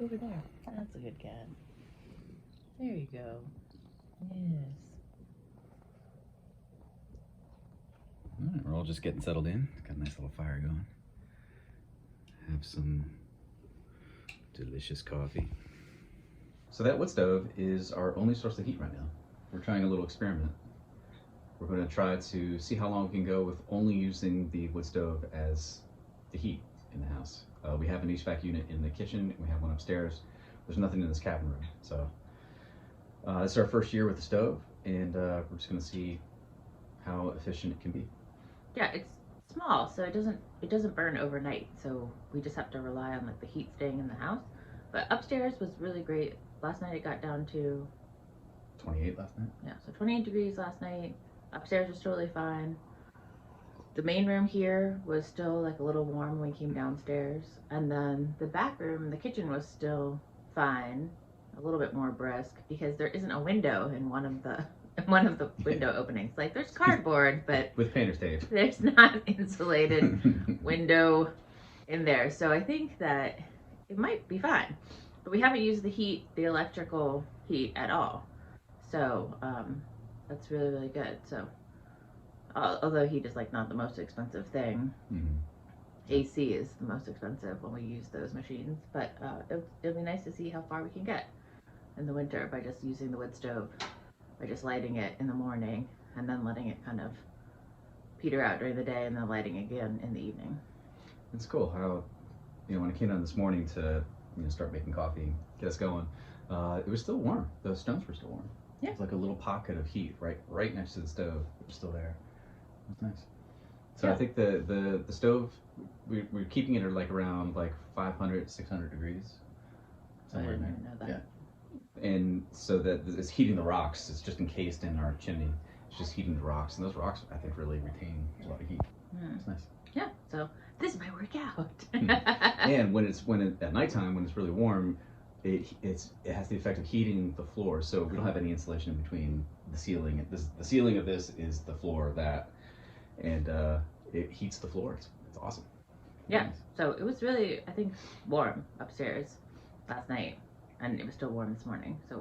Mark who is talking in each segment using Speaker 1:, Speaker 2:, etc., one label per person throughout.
Speaker 1: over there. That's a good cat. There you go. Yes.
Speaker 2: All right, we're all just getting settled in. Got a nice little fire going. Have some delicious coffee. So that wood stove is our only source of heat right now. We're trying a little experiment. We're going to try to see how long we can go with only using the wood stove as the heat in the house. We have an HVAC unit in the kitchen, and we have one upstairs. There's nothing in this cabin room. So this is our first year with the stove, and we're just going to see how efficient it can be.
Speaker 1: Yeah, it's small, so it doesn't burn overnight. So we just have to rely on like the heat staying in the house. But upstairs was really great. Last night it got down to
Speaker 2: 28 last night?
Speaker 1: Yeah, so 28 degrees last night. Upstairs was totally fine. The main room here was still like a little warm when we came downstairs. And then the back room, the kitchen was still fine. A little bit more brisk because there isn't a window in one of the window openings. Like there's cardboard, but
Speaker 2: with painter's tape.
Speaker 1: There's not insulated window in there. So I think that it might be fine. But we haven't used the electrical heat at all. So that's really, really good. So although heat is like not the most expensive thing, AC is the most expensive when we use those machines. But it'll be nice to see how far we can get in the winter by just using the wood stove, by just lighting it in the morning and then letting it kind of peter out during the day and then lighting again in the evening.
Speaker 2: It's cool how, when I came down this morning to start making coffee, get us going, it was still warm. The stones were still warm.
Speaker 1: Yeah.
Speaker 2: It's like a little pocket of heat right next to the stove. It was still there. It was nice. So
Speaker 1: yeah.
Speaker 2: I think the stove, we're keeping it at like around like 500, 600 degrees. Somewhere in there.
Speaker 1: Know that.
Speaker 2: Yeah. And so that it's heating the rocks. It's just encased in our chimney. It's just heating the rocks. And those rocks, I think, really retain a lot of heat. It's nice.
Speaker 1: Yeah, so this might work out.
Speaker 2: And at nighttime, when it's really warm, it has the effect of heating the floor. So we don't have any insulation in between the ceiling. The ceiling of this is the floor of that. And it heats the floor. It's awesome.
Speaker 1: Yeah,
Speaker 2: nice.
Speaker 1: So it was really, I think, warm upstairs last night, and it was still warm this morning, so it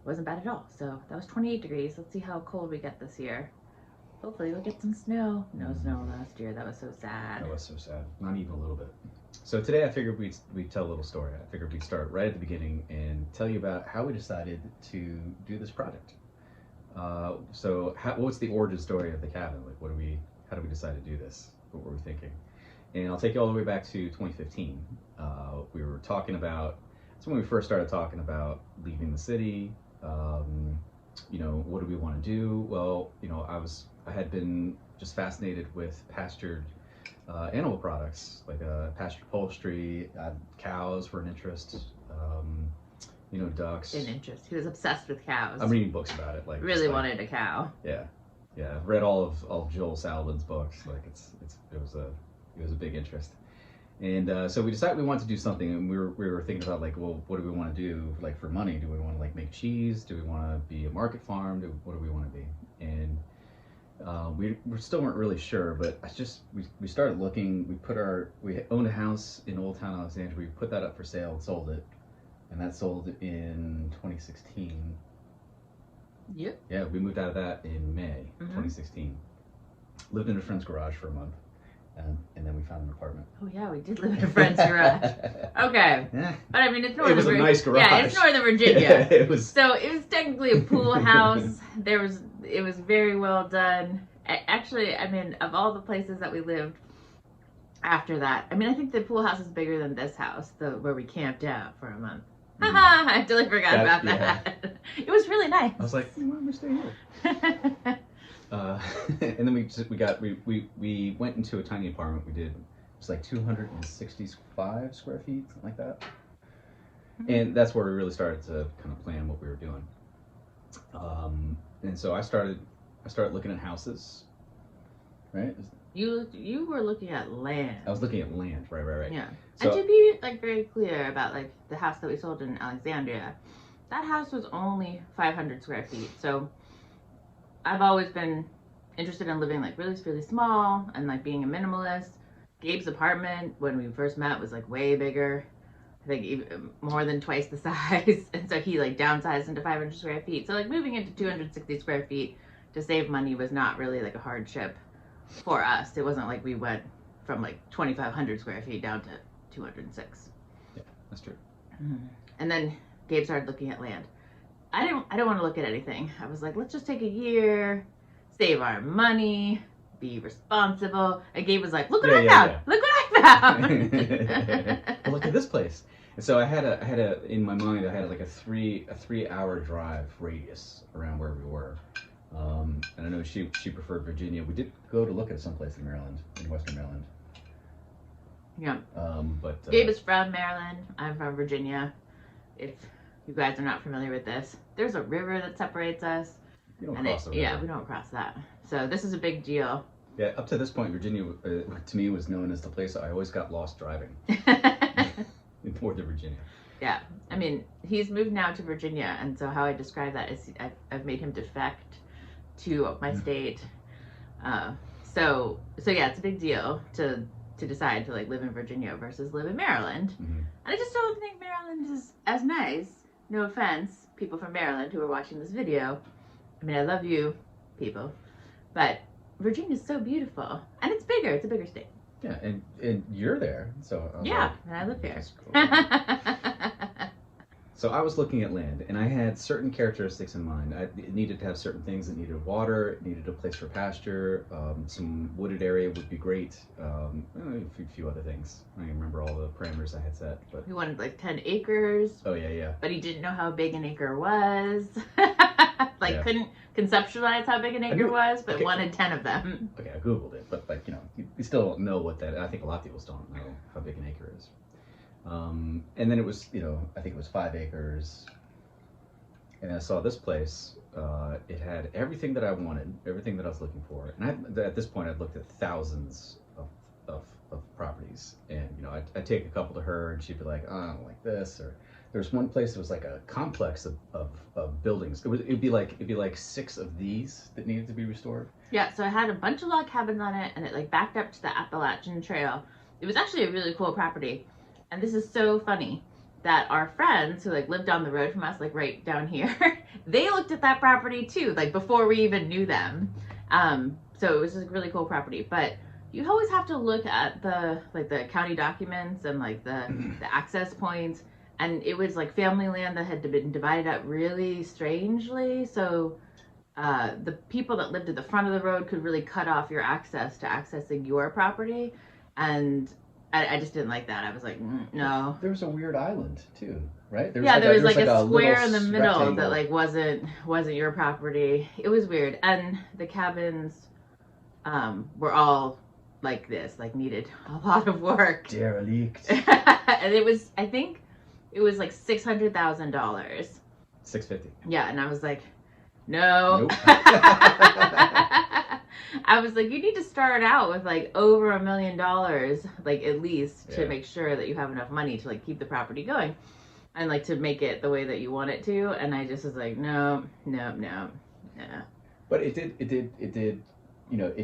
Speaker 1: wasn't bad at all. So that was 28 degrees. Let's see how cold we get this year. Hopefully we'll get some snow. No snow last year. That was so sad.
Speaker 2: That was so sad. Not even a little bit. So today I figured we'd tell a little story. I figured we'd start right at the beginning and tell you about how we decided to do this project. What's the origin story of the cabin? Like, how did we decide to do this? What were we thinking? And I'll take you all the way back to 2015. We were talking about, that's when we first started talking about leaving the city. What do we want to do? Well, I had been just fascinated with pastured animal products, like pastured poultry. Cows were an interest. Ducks.
Speaker 1: An interest. He was obsessed with cows.
Speaker 2: I'm reading books about it.
Speaker 1: Really wanted a cow.
Speaker 2: Yeah. I've read all of Joel Salatin's books. Like it was a big interest. And so we decided we wanted to do something, and we were thinking about like, well, what do we want to do like for money? Do we want to like make cheese? Do we want to be a market farm? What do we want to be? And we still weren't really sure, but we started looking. We owned a house in Old Town Alexandria. We put that up for sale and sold it, and that sold in 2016.
Speaker 1: Yep.
Speaker 2: Yeah, we moved out of that in May 2016. Lived in a friend's garage for a month. And then we found an apartment.
Speaker 1: Oh yeah, we did live in a friend's garage. Okay,
Speaker 2: yeah.
Speaker 1: But I mean, it's Northern.
Speaker 2: It was a nice garage.
Speaker 1: Yeah, it's Northern Virginia.
Speaker 2: It was.
Speaker 1: So it was technically a pool house. It was very well done. Actually, I mean, of all the places that we lived after that, I mean, I think the pool house is bigger than this house, where we camped out for a month. Haha, I totally forgot about that. It was really nice.
Speaker 2: I was like, why am I staying here? And then we went into a tiny apartment. It was like 265 square feet, something like that. And that's where we really started to kind of plan what we were doing. And so I started looking at houses, right?
Speaker 1: You were looking at land.
Speaker 2: I was looking at land, right.
Speaker 1: Yeah.
Speaker 2: So,
Speaker 1: and to be like very clear about like the house that we sold in Alexandria, that house was only 500 square feet. So I've always been interested in living like really, really small and like being a minimalist. Gabe's apartment when we first met was like way bigger. I think even more than twice the size. And so he like downsized into 500 square feet. So like moving into 260 square feet to save money was not really like a hardship for us. It wasn't like we went from like 2,500 square feet down to 206.
Speaker 2: Yeah, that's true.
Speaker 1: Mm-hmm. And then Gabe started looking at land. I don't want to look at anything. I was like, let's just take a year, save our money, be responsible. And Gabe was like, look what I found. Yeah. Look what I found.
Speaker 2: Well, look at this place. And so I had a in my mind I had like a 3-hour drive radius around where we were. And I know she preferred Virginia. We did go to look at some place in Maryland, in Western Maryland.
Speaker 1: Yeah.
Speaker 2: But
Speaker 1: Gabe is from Maryland. I'm from Virginia. If you guys are not familiar with this, there's a river that separates us.
Speaker 2: You don't cross the river.
Speaker 1: Yeah, we don't cross that. So this is a big deal.
Speaker 2: Yeah, up to this point, Virginia to me was known as the place I always got lost driving. North of Virginia.
Speaker 1: Yeah, I mean, he's moved now to Virginia, and so how I describe that is I've made him defect to my state. So yeah, it's a big deal to decide to like live in Virginia versus live in Maryland. Mm-hmm. And I just don't think Maryland is as nice. No offense, people from Maryland who are watching this video. I mean, I love you, people, but Virginia's so beautiful, and it's bigger. It's a bigger state.
Speaker 2: Yeah, and you're there, so
Speaker 1: yeah, and I live here.
Speaker 2: Cool. So I was looking at land, and I had certain characteristics in mind. It needed to have certain things. It needed water. It needed a place for pasture. Some wooded area would be great. A few other things. I don't even remember all the parameters I had set. But
Speaker 1: he wanted like 10 acres.
Speaker 2: Oh yeah.
Speaker 1: But he didn't know how big an acre was. Couldn't conceptualize how big an acre was, but wanted 10 of them.
Speaker 2: Okay, I googled it, but you still don't know what that. I think a lot of people still don't know how big an acre is. And then it was, I think it was 5 acres. And I saw this place. It had everything that I wanted, everything that I was looking for. And at this point, I'd looked at thousands of properties. And, I'd take a couple to her, and she'd be like, oh, I don't like this. Or there's one place that was like a complex of buildings. It'd be like 6 of these that needed to be restored.
Speaker 1: Yeah, so I had a bunch of log cabins on it, and it like backed up to the Appalachian Trail. It was actually a really cool property. And this is so funny that our friends who like lived down the road from us, like right down here, they looked at that property too, like before we even knew them. So it was just a really cool property. But you always have to look at the county documents and like the access points. And it was like family land that had been divided up really strangely. So the people that lived at the front of the road could really cut off your access to accessing your property. And I just didn't like that. I was like, no.
Speaker 2: There was a weird island too, right?
Speaker 1: There was like a square in the middle rectangle that like wasn't your property. It was weird, and the cabins were all like this, like needed a lot of work.
Speaker 2: Derelict.
Speaker 1: And I think it was like $600,000.
Speaker 2: $650.
Speaker 1: Yeah, and I was like, no.
Speaker 2: Nope.
Speaker 1: I was like, you need to start out with like over $1 million, like at least to make sure that you have enough money to like keep the property going and like to make it the way that you want it to. And I just was like, no.
Speaker 2: But it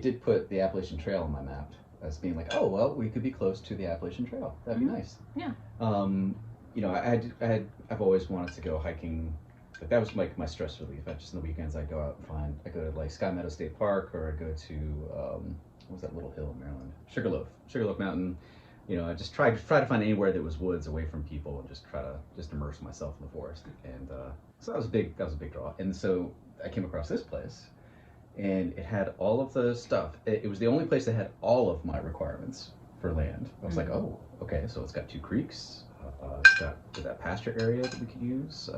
Speaker 2: did put the Appalachian Trail on my map as being like, oh, well, we could be close to the Appalachian Trail. That'd be nice.
Speaker 1: Yeah.
Speaker 2: I've always wanted to go hiking. Like that was like my stress relief. Just on the weekends, I go to like Sky Meadow State Park, or I go to what was that little hill in Maryland? Sugarloaf Mountain. I just try to find anywhere that was woods away from people, and just try to immerse myself in the forest. And so that was a big draw. And so I came across this place, and it had all of the stuff. It was the only place that had all of my requirements for land. I was like, oh, okay, so it's got 2 creeks. It's got that pasture area that we could use.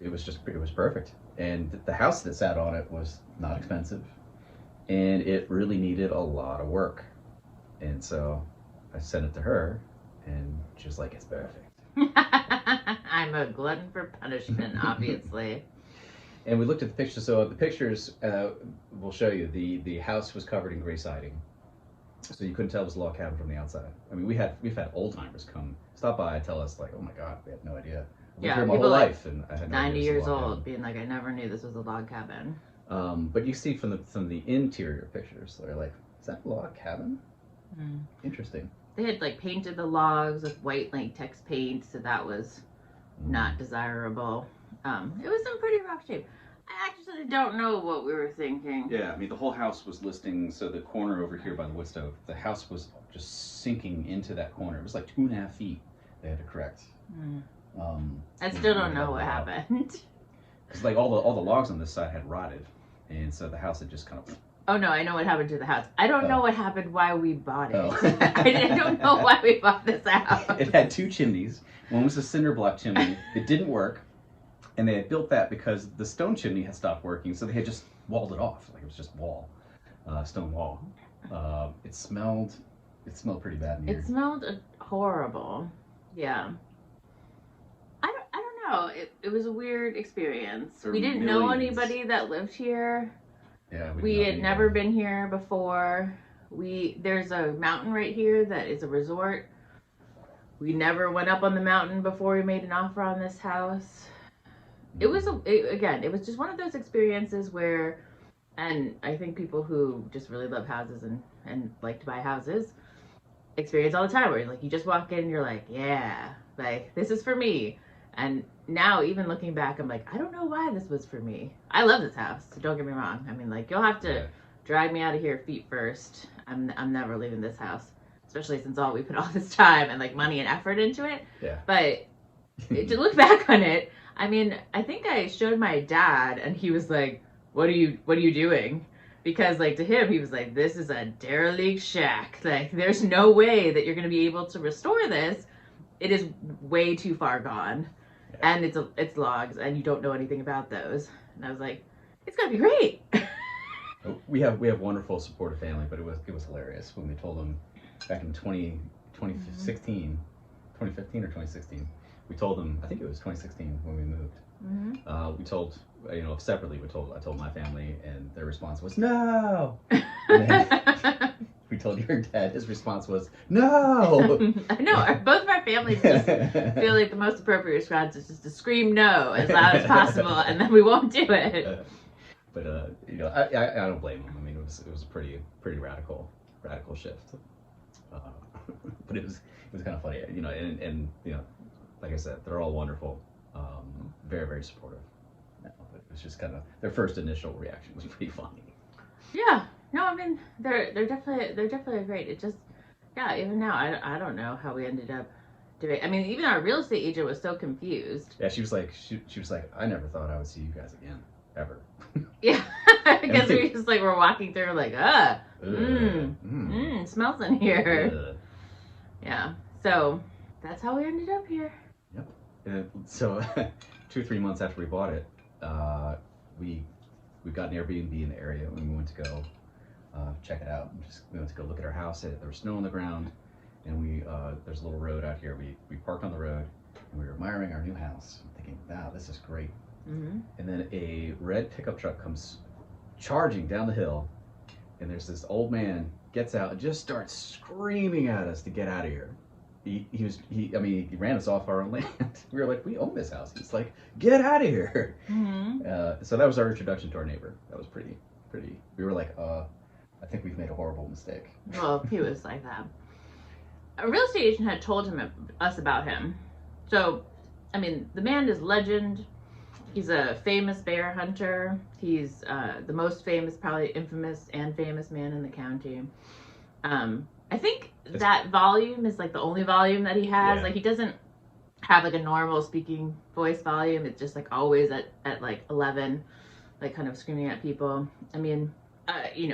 Speaker 2: It was perfect. And the house that sat on it was not expensive, and it really needed a lot of work. And so I sent it to her, and she was like, it's perfect.
Speaker 1: I'm a glutton for punishment, obviously.
Speaker 2: And we looked at the pictures. So the pictures will show you the house was covered in gray siding, so you couldn't tell it was a log cabin from the outside. I mean, we've had old timers come stop by and tell us like, oh my God, we had no idea.
Speaker 1: Yeah,
Speaker 2: here my whole life, and I had no
Speaker 1: 90
Speaker 2: idea
Speaker 1: years old, being like, I never knew this was a log cabin.
Speaker 2: But you see from the interior pictures, they're like, is that a log cabin? Interesting.
Speaker 1: they had like painted the logs with white latex paint, so that was not desirable. It was in pretty rough shape. I actually don't know what we were thinking.
Speaker 2: Yeah, I mean, the whole house was listing, so the corner over here by the wood stove, the house was just sinking into that corner. It was like 2.5 feet they had to correct.
Speaker 1: I still don't know what happened.
Speaker 2: Because like all the logs on this side had rotted, and so the house had just kind of...
Speaker 1: Oh no, I know what happened to the house. I don't know what happened why we bought it.
Speaker 2: Oh.
Speaker 1: I don't know why we bought this house.
Speaker 2: It had 2 chimneys. One was a cinder block chimney. It didn't work. And they had built that because the stone chimney had stopped working, so they had just walled it off. Like it was just stone wall. It smelled pretty bad in here.
Speaker 1: It smelled horrible. Yeah. I don't know. It was a weird experience. We didn't know anybody that lived here.
Speaker 2: Yeah,
Speaker 1: we had never been here before. There's a mountain right here that is a resort. We never went up on the mountain before we made an offer on this house. It was it was just one of those experiences where, and I think people who just really love houses and like to buy houses experience all the time, where like you just walk in and you're like, yeah, like this is for me. And now even looking back, I'm like, I don't know why this was for me. I love this house, so don't get me wrong. I mean, like, you'll have to drive me out of here feet first. I'm never leaving this house, especially since we put all this time and like money and effort into it.
Speaker 2: Yeah.
Speaker 1: But to look back on it, I mean, I think I showed my dad and he was like, what are you doing? Because like to him, he was like, this is a derelict shack. Like there's no way that you're going to be able to restore this. It is way too far gone. Yeah. And it's logs and you don't know anything about those. And I was like, it's going to be great.
Speaker 2: We have wonderful supportive family, but it was hilarious when we told them back in 2015 or 2016. We told them, I think it was 2016 when we moved. Mm-hmm. We told, separately, I told my family, and their response was, no! We told your dad, his response was, no!
Speaker 1: I know, both of our families just feel like the most appropriate response is just to scream no as loud as possible, and then we won't do it.
Speaker 2: But I don't blame them. I mean, it was a pretty radical shift. But it was kind of funny, and like I said, they're all wonderful, very, very supportive. But it was just kind of their first initial reaction was pretty funny.
Speaker 1: Yeah, no, I mean they're definitely great. It just, yeah, even now I don't know how we ended up doing. I mean, even our real estate agent was so confused.
Speaker 2: Yeah, she was like, I never thought I would see you guys again, ever.
Speaker 1: Yeah, I guess we just like were walking through like, smells in here. Yeah, so that's how we ended up here.
Speaker 2: Yep. So 2 or 3 months after we bought it, we got an Airbnb in the area and we went to go check it out. We went to go look at our house. There was snow on the ground, and there's a little road out here. We parked on the road and we were admiring our new house. I'm thinking, wow, this is great. Mm-hmm. And then a red pickup truck comes charging down the hill, and there's this old man gets out and just starts screaming at us to get out of here. He ran us off our own land. We were like, we own this house. He's like, get out of here. Mm-hmm. So that was our introduction to our neighbor. That was pretty. We were like, I think we've made a horrible mistake.
Speaker 1: Well, he was like that. A real estate agent had told us about him. So, I mean, the man is legend. He's a famous bear hunter. He's the most famous, probably infamous and famous man in the county. I think that volume is like the only volume that he has. Yeah. Like he doesn't have like a normal speaking voice volume. It's just like always at like 11, like kind of screaming at people. I mean,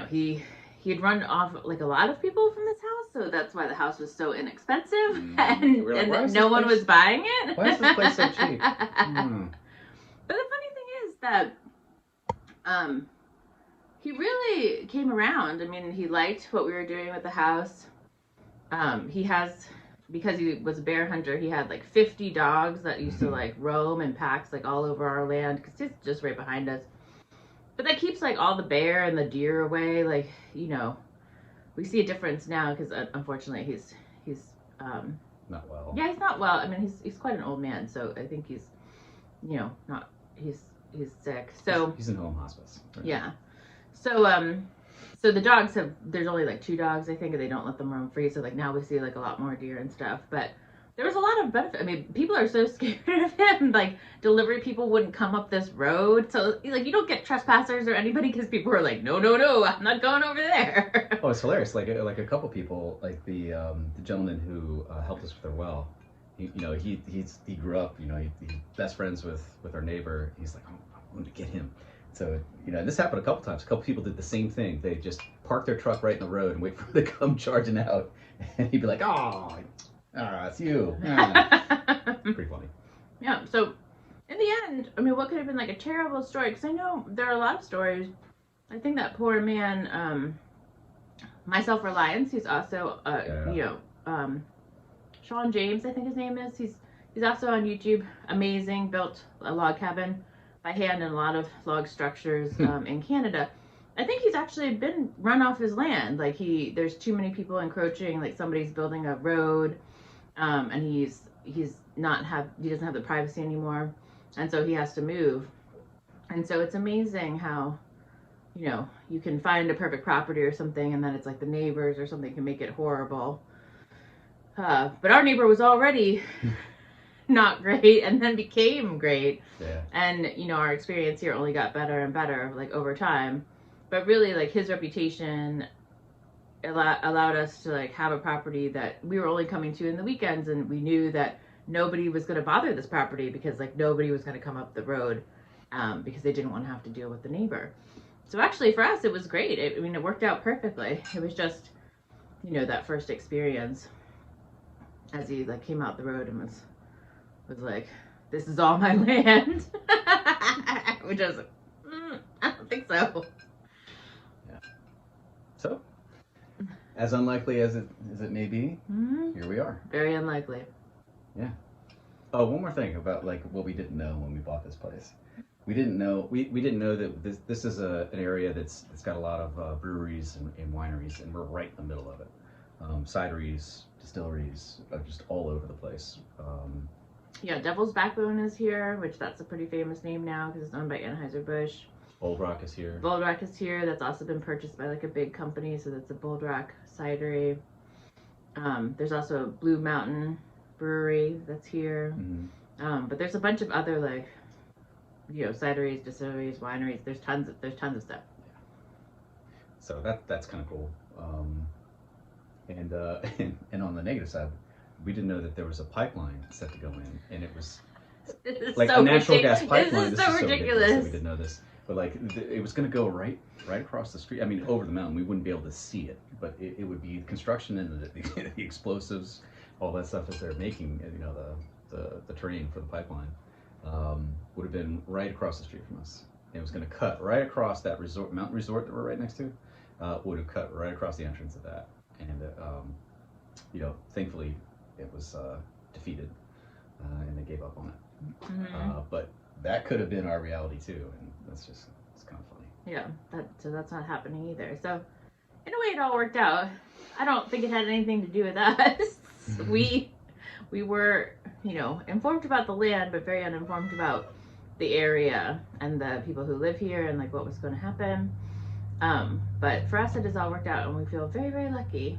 Speaker 1: he had run off like a lot of people from this house, so that's why the house was so inexpensive, and no one was buying it.
Speaker 2: Why is this place so cheap?
Speaker 1: But the funny thing is that he really came around. I mean, he liked what we were doing with the house. Because he was a bear hunter, he had like 50 dogs that used to like roam in packs like all over our land, because it's just right behind us. But that keeps like all the bear and the deer away. Like, we see a difference now because unfortunately he's
Speaker 2: not well.
Speaker 1: Yeah, he's not well. I mean, he's quite an old man, so I think he's he's sick. So
Speaker 2: he's in home hospice.
Speaker 1: Right? Yeah. So So the dogs there's only like 2 dogs, I think, and they don't let them roam free. So like now we see like a lot more deer and stuff. But there was a lot of benefit. I mean, people are so scared of him. Like delivery people wouldn't come up this road. So like you don't get trespassers or anybody because people are like, no, no, no, I'm not going over there.
Speaker 2: Oh, it's hilarious. Like a couple people, like the gentleman who helped us with our well. He grew up. He's best friends with our neighbor. He's like, oh, I want to get him. So, this happened a couple times. A couple people did the same thing. They just park their truck right in the road and wait for him to come charging out. And he'd be like, oh, it's you. Pretty funny.
Speaker 1: Yeah, so in the end, I mean, what could have been like a terrible story? Because I know there are a lot of stories. I think that poor man, My Self-Reliance, he's also, Sean James, I think his name is. He's also on YouTube. Amazing, built a log cabin by hand in a lot of log structures in Canada. I think he's actually been run off his land. Like there's too many people encroaching. Like somebody's building a road, and he doesn't have the privacy anymore, and so he has to move. And so it's amazing how, you can find a perfect property or something, and then it's like the neighbors or something can make it horrible. But our neighbor was already not great and then became great.
Speaker 2: Yeah.
Speaker 1: And, our experience here only got better and better, like, over time. But really, like, his reputation allowed us to, like, have a property that we were only coming to in the weekends, and we knew that nobody was going to bother this property because, like, nobody was going to come up the road because they didn't want to have to deal with the neighbor. So actually, for us, it was great. It worked out perfectly. It was just, that first experience as he, like, came out the road and was like, this is all my land. Which I was like, I don't think so.
Speaker 2: Yeah. So, as unlikely as it may be, here we are.
Speaker 1: Very unlikely.
Speaker 2: Yeah. Oh, one more thing about like what we didn't know when we bought this place. We didn't know that this is an area that's got a lot of breweries and wineries, and we're right in the middle of it. Cideries, distilleries, just all over the place.
Speaker 1: Yeah, Devil's Backbone is here, which that's a pretty famous name now because it's owned by Anheuser-Busch.
Speaker 2: Bold Rock is here.
Speaker 1: Bold Rock is here. That's also been purchased by like a big company, so that's a Bold Rock cidery. There's also Blue Mountain Brewery that's here. Mm-hmm. But there's a bunch of other like, cideries, distilleries, wineries. There's tons of stuff.
Speaker 2: Yeah. So that's kind of cool. And on the negative side, we didn't know that there was a pipeline set to go in, and it was like a natural gas pipeline.
Speaker 1: This is so ridiculous.
Speaker 2: That we didn't know this, but like it was going to go right across the street. I mean, over the mountain. We wouldn't be able to see it, but it would be construction and the explosives, all that stuff that they're making. The terrain for the pipeline would have been right across the street from us. And it was going to cut right across that mountain resort that we're right next to. Would have cut right across the entrance of that, and thankfully it was defeated, and they gave up on it. Mm-hmm. But that could have been our reality too, and it's kind of funny.
Speaker 1: Yeah, so that's not happening either. So in a way, it all worked out. I don't think it had anything to do with us. We were, informed about the land, but very uninformed about the area and the people who live here and like what was going to happen. But for us, it has all worked out, and we feel very, very lucky.